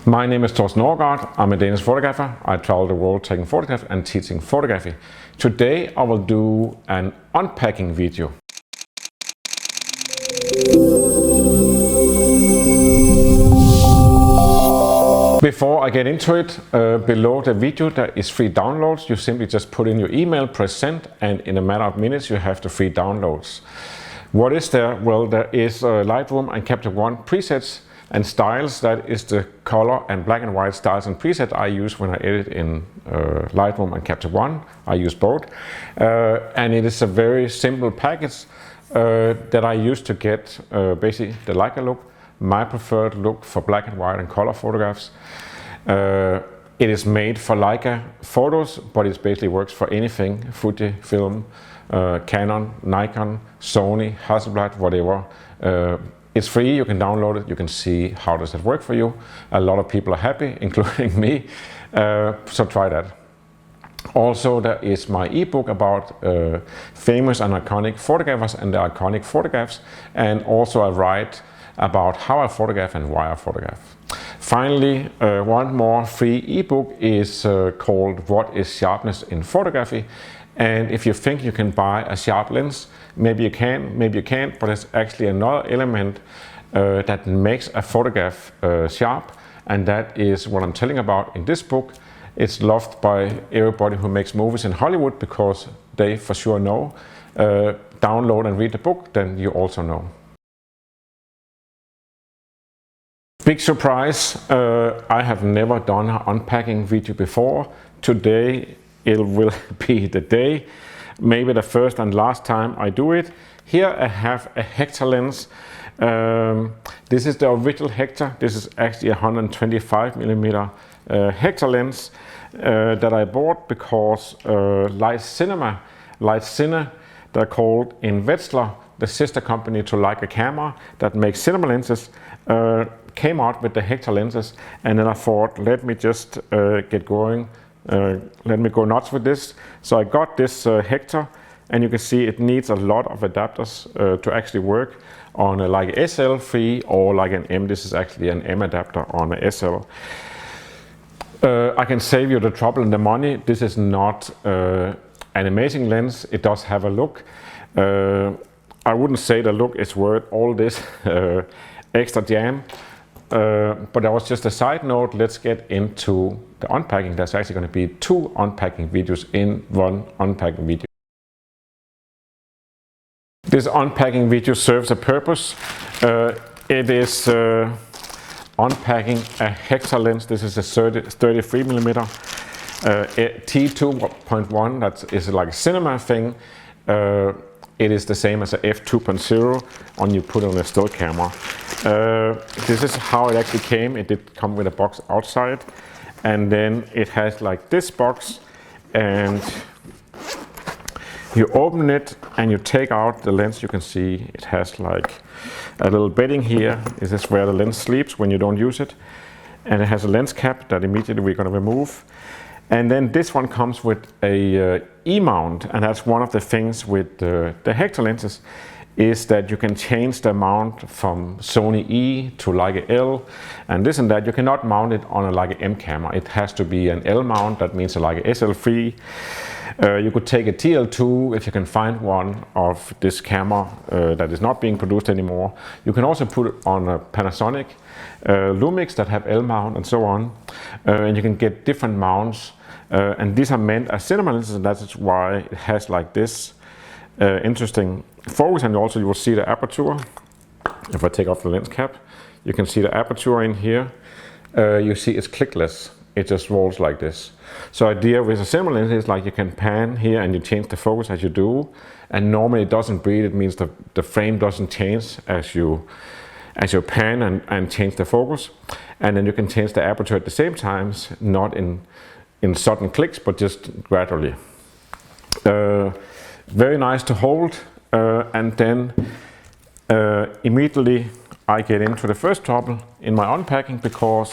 My name is Thorsten Overgaard. I'm a Danish photographer. I travel the world taking photographs and teaching photography. Today I will do an unpacking video. Before I get into it, below the video there is free downloads. You simply just put in your email, press send, and in a matter of minutes you have the free downloads. What is there? Well, there is Lightroom and Capture One presets and styles. That is the color and black and white styles and presets I use when I edit in Lightroom and Capture One. I use both. And it is a very simple package that I use to get basically the Leica look, my preferred look for black and white and color photographs. It is made for Leica photos, but it basically works for anything, Fuji, film, Canon, Nikon, Sony, Hasselblad, whatever. It's free, you can download it, you can see how does it work for you. A lot of people are happy, including me, so try that. Also, there is my ebook about famous and iconic photographers and the iconic photographs, and also I write about how I photograph and why I photograph. Finally, one more free ebook is called What is Sharpness in Photography? And if you think you can buy a sharp lens, maybe you can, maybe you can't, but it's actually another element that makes a photograph sharp, and that is what I'm telling about in this book. It's loved by everybody who makes movies in Hollywood because they for sure know. Download and read the book, then you also know. Big surprise, I have never done an unpacking video before. Today it will be the day, maybe the first and last time I do it. Here I have a Hektor lens. This is the original Hektor. This is actually a 125mm Hektor lens that I bought because Leitz Cine, they're called in Wetzlar, the sister company to Leica camera that makes cinema lenses, came out with the Hektor lenses, and then I thought, let me just get going. Let me go nuts with this. So I got this Hektor, and you can see it needs a lot of adapters to actually work on a Leica SL3 or like an M. This is actually an M adapter on a SL. I can save you the trouble and the money. This is not an amazing lens. It does have a look. I wouldn't say the look is worth all this extra jam. But that was just a side note. Let's get into the unpacking. There's actually going to be 2 unpacking videos in one unpacking video. This unpacking video serves a purpose. It is unpacking a Hektor lens. This is a 33mm T2.1. That is like a cinema thing. It is the same as a f2.0 when you put on a still camera. This is how it actually came. It did come with a box outside, and then it has like this box, and you open it and you take out the lens. You can see it has like a little bedding here. This is where the lens sleeps when you don't use it, and it has a lens cap that immediately we're going to remove. And then this one comes with a E-mount, and that's one of the things with the Hektor lenses, is that you can change the mount from Sony E to Leica L and this and that. You cannot mount it on a Leica M camera. It has to be an L mount. That means a Leica SL3. You could take a TL2 if you can find one of this camera that is not being produced anymore. You can also put it on a Panasonic Lumix that have L mount and so on. And you can get different mounts. And these are meant as cinema lenses, and that's why it has like this interesting focus. And also you will see the aperture. If I take off the lens cap, you can see the aperture in here. You see it's clickless. It just rolls like this. So idea with a cinema lens is like you can pan here and you change the focus as you do. And normally it doesn't breathe. It means the frame doesn't change as you pan and change the focus. And then you can change the aperture at the same time, not in sudden clicks, but just gradually. Very nice to hold, and then immediately I get into the first trouble in my unpacking, because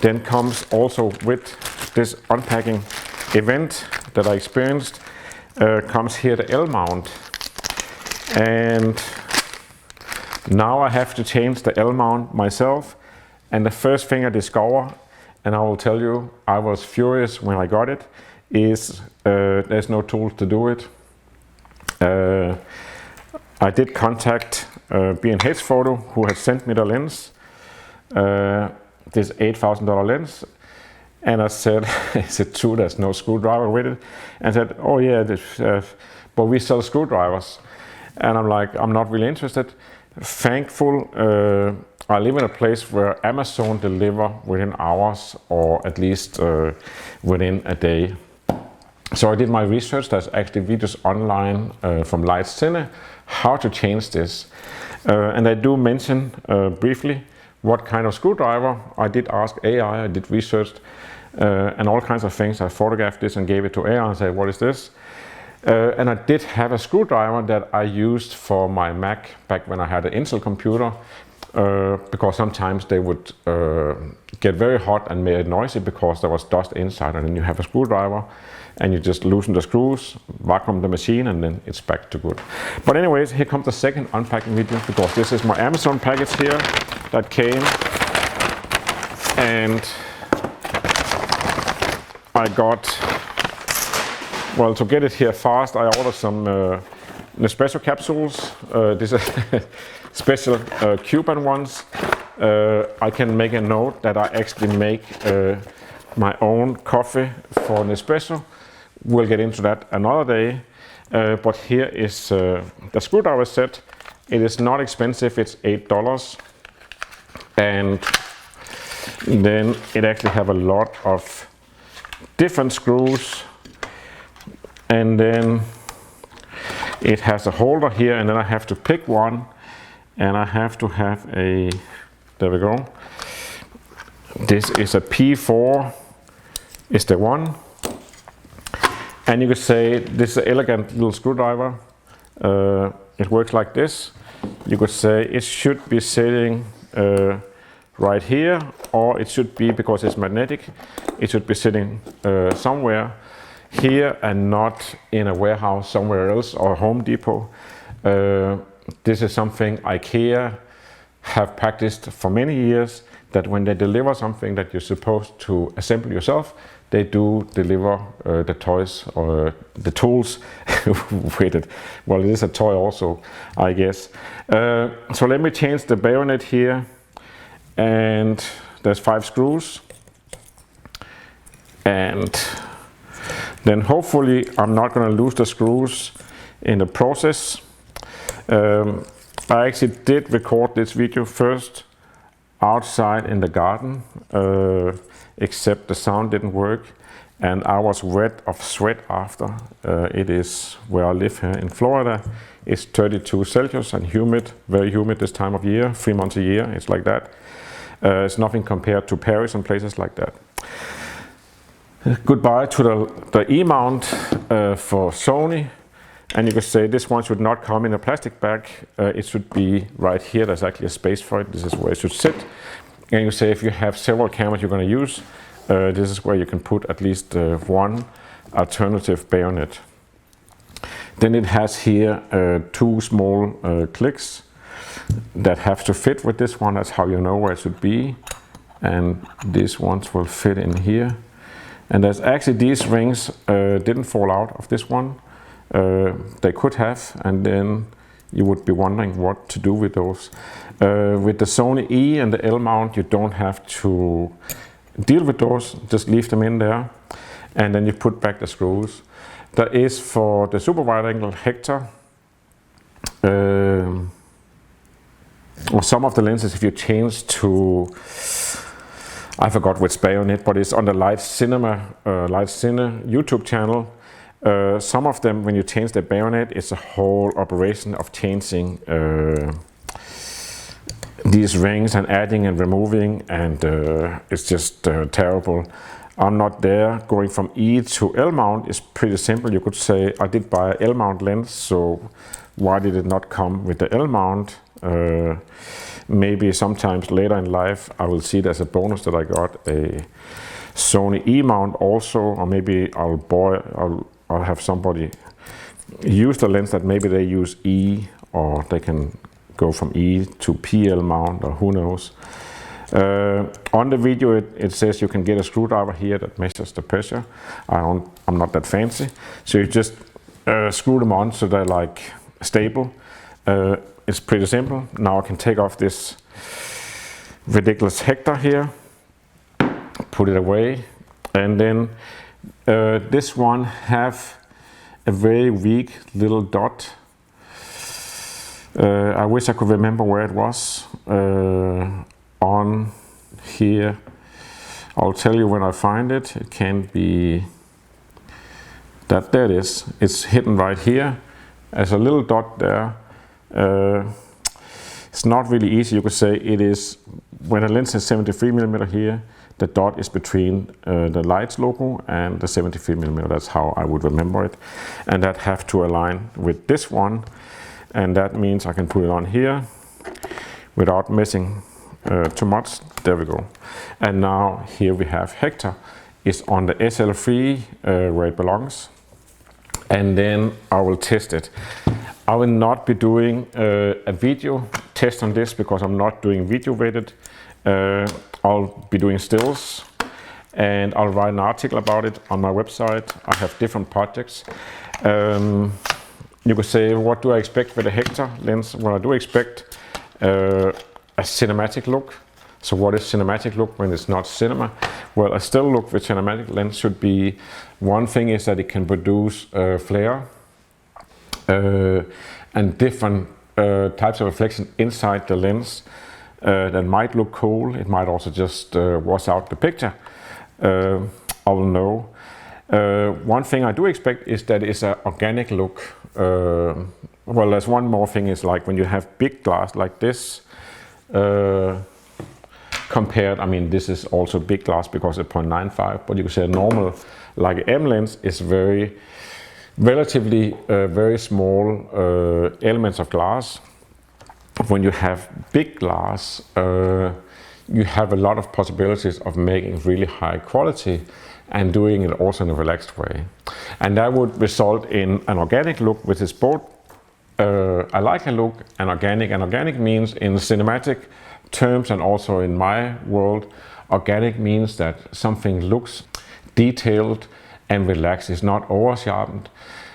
then comes also with this unpacking event that I experienced, comes here the L mount, and now I have to change the L mount myself. And the first thing I discover and I will tell you, I was furious when I got it, is there's no tools to do it. I did contact B&H Photo, who had sent me the lens, this $8,000 lens, and I said, is it true there's no screwdriver with it? And I said, oh yeah, but we sell screwdrivers. And I'm like, I'm not really interested. Thankful, I live in a place where Amazon deliver within hours, or at least within a day. So I did my research. There's actually videos online from Leitz Cine how to change this. And I do mention briefly what kind of screwdriver. I did ask AI, I did research and all kinds of things. I photographed this and gave it to AI and said, what is this? And I did have a screwdriver that I used for my Mac back when I had an Intel computer, because sometimes they would get very hot and made it noisy because there was dust inside, and then you have a screwdriver and you just loosen the screws, vacuum the machine, and then it's back to good. But anyways, here comes the second unpacking video, because this is my Amazon package here that came, and I got, well, to get it here fast, I ordered some Nespresso capsules. These are special Cuban ones. I can make a note that I actually make my own coffee for Nespresso. We'll get into that another day. But here is the screwdriver set. It is not expensive, it's $8. And then it actually have a lot of different screws. And then it has a holder here, and then I have to pick one, and I have to have a, there we go. This is a P4, is the one. And you could say this is an elegant little screwdriver. It works like this. You could say it should be sitting right here, or it should be, because it's magnetic, it should be sitting somewhere here and not in a warehouse somewhere else, or Home Depot. This is something IKEA have practiced for many years, that when they deliver something that you're supposed to assemble yourself, they do deliver the toys or the tools with it. Well, it is a toy also, I guess. So let me change the bayonet here, and there's 5 screws, and then hopefully I'm not going to lose the screws in the process. I actually did record this video first outside in the garden, except the sound didn't work, and I was wet of sweat after. It is where I live here in Florida. It's 32 Celsius and humid, very humid this time of year, 3 months a year, it's like that. It's nothing compared to Paris and places like that. Goodbye to the E-mount for Sony, and you could say this one should not come in a plastic bag. It should be right here. There's actually a space for it. This is where it should sit. And you say if you have several cameras you're going to use, this is where you can put at least one alternative bayonet. Then it has here 2 small clicks that have to fit with this one. That's how you know where it should be. And these ones will fit in here. And there's actually, these rings didn't fall out of this one. They could have, and then you would be wondering what to do with those. With the Sony E and the L mount, you don't have to deal with those, just leave them in there, and then you put back the screws. There is, for the super wide angle Hektor, or some of the lenses, if you change to, I forgot which bayonet, but it's on the Leitz Cine YouTube channel. Some of them, when you change the bayonet, it's a whole operation of changing these rings and adding and removing, and it's just terrible. I'm not there. Going from E to L mount is pretty simple. You could say I did buy an L mount lens, so why did it not come with the L mount? Maybe sometimes later in life I will see it as a bonus that I got a Sony E mount also, or maybe I'll have somebody use the lens that maybe they use E, or they can go from E to PL mount, or who knows. On the video it says you can get a screwdriver here that measures the pressure. I'm not that fancy. So you just screw them on so they're like stable. It's pretty simple. Now I can take off this ridiculous Hektor here, put it away, and then this one have a very weak little dot. I wish I could remember where it was. On here, I'll tell you when I find it. It can be that. There it is. It's hidden right here. There's a little dot there. It's not really easy. You could say it is when a lens is 73mm here. The dot is between the Leitz logo and the 73mm. That's how I would remember it, and that have to align with this one, and that means I can put it on here without messing too much. There we go. And now here we have Hektor is on the SL3 where it belongs, and then I will test it. I will not be doing a video test on this because I'm not doing video rated. I'll be doing stills, and I'll write an article about it on my website. I have different projects. You could say, what do I expect with a Hektor lens? Well, I do expect a cinematic look. So what is cinematic look when it's not cinema? Well, a still look with cinematic lens should be, one thing is that it can produce flare and different types of reflection inside the lens that might look cool. It might also just wash out the picture. I will know. One thing I do expect is that it's an organic look. Well, there's one more thing is like when you have big glass like this, compared, I mean, this is also big glass because it's 0.95, but you could say a normal Leica M lens is relatively very small elements of glass. When you have big glass, you have a lot of possibilities of making really high quality and doing it also in a relaxed way. And that would result in an organic look, which is both a Leica look and organic. And organic means in cinematic terms, and also in my world, organic means that something looks detailed and relaxed. It's not over-sharpened.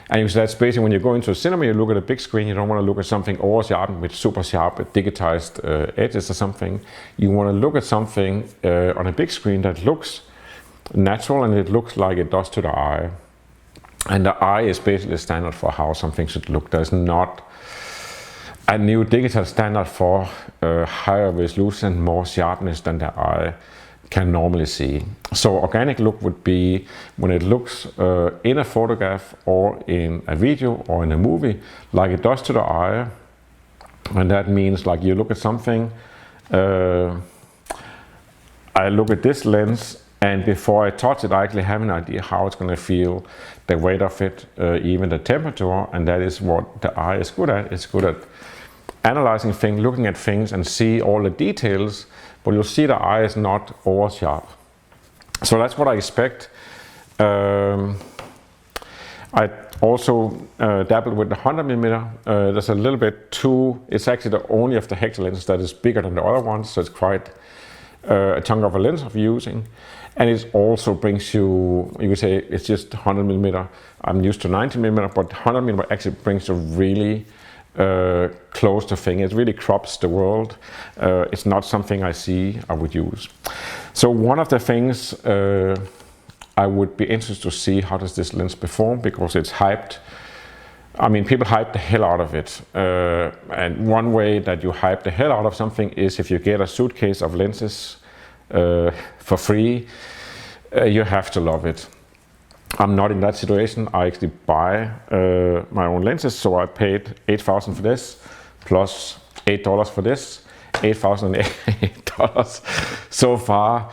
And that's basically when you go into a cinema, you look at a big screen, you don't want to look at something over-sharpened with super sharp digitized edges or something. You want to look at something on a big screen that looks natural and it looks like it does to the eye. And the eye is basically a standard for how something should look. There's not a new digital standard for higher resolution, more sharpness than the eye can normally see. So organic look would be when it looks in a photograph or in a video or in a movie like it does to the eye. And that means like you look at something, I look at this lens, and before I touch it I actually have an idea how it's going to feel, the weight of it, even the temperature, and that is what the eye is good at. It's good at analyzing things, looking at things and see all the details, but you'll see the eye is not over sharp. So that's what I expect. I also dabbled with the 100mm. There's a little bit too, it's actually the only of the Hektor lenses that is bigger than the other ones, so it's quite a chunk of a lens of using. And it also brings you could say it's just 100mm. I'm used to 90mm, but 100mm actually brings you really close to thing. It really crops the world. It's not something I would use. So one of the things I would be interested to see, how does this lens perform, because it's hyped. I mean, people hype the hell out of it. And one way that you hype the hell out of something is if you get a suitcase of lenses for free, you have to love it. I'm not in that situation. I actually buy my own lenses, so I paid $8,000 for this, plus $8 for this, $8,008 so far.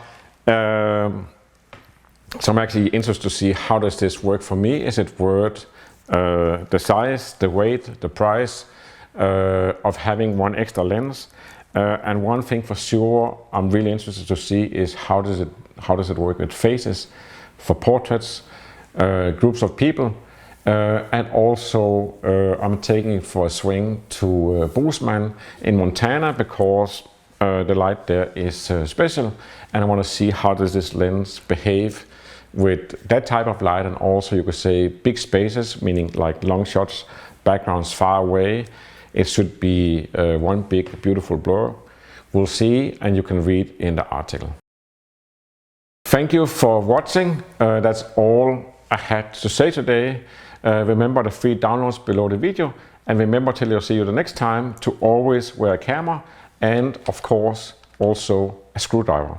So I'm actually interested to see how does this work for me. Is it worth the size, the weight, the price of having one extra lens? And one thing for sure I'm really interested to see is how does it work with faces, for portraits, groups of people, and also I'm taking it for a swing to Bozeman in Montana, because the light there is special, and I want to see how does this lens behave with that type of light, and also you could say big spaces, meaning like long shots, backgrounds far away. It should be one big beautiful blur. We'll see, and you can read in the article. Thank you for watching. That's all I had to say today. Remember the free downloads below the video, and remember till I'll see you the next time to always wear a camera and of course also a screwdriver.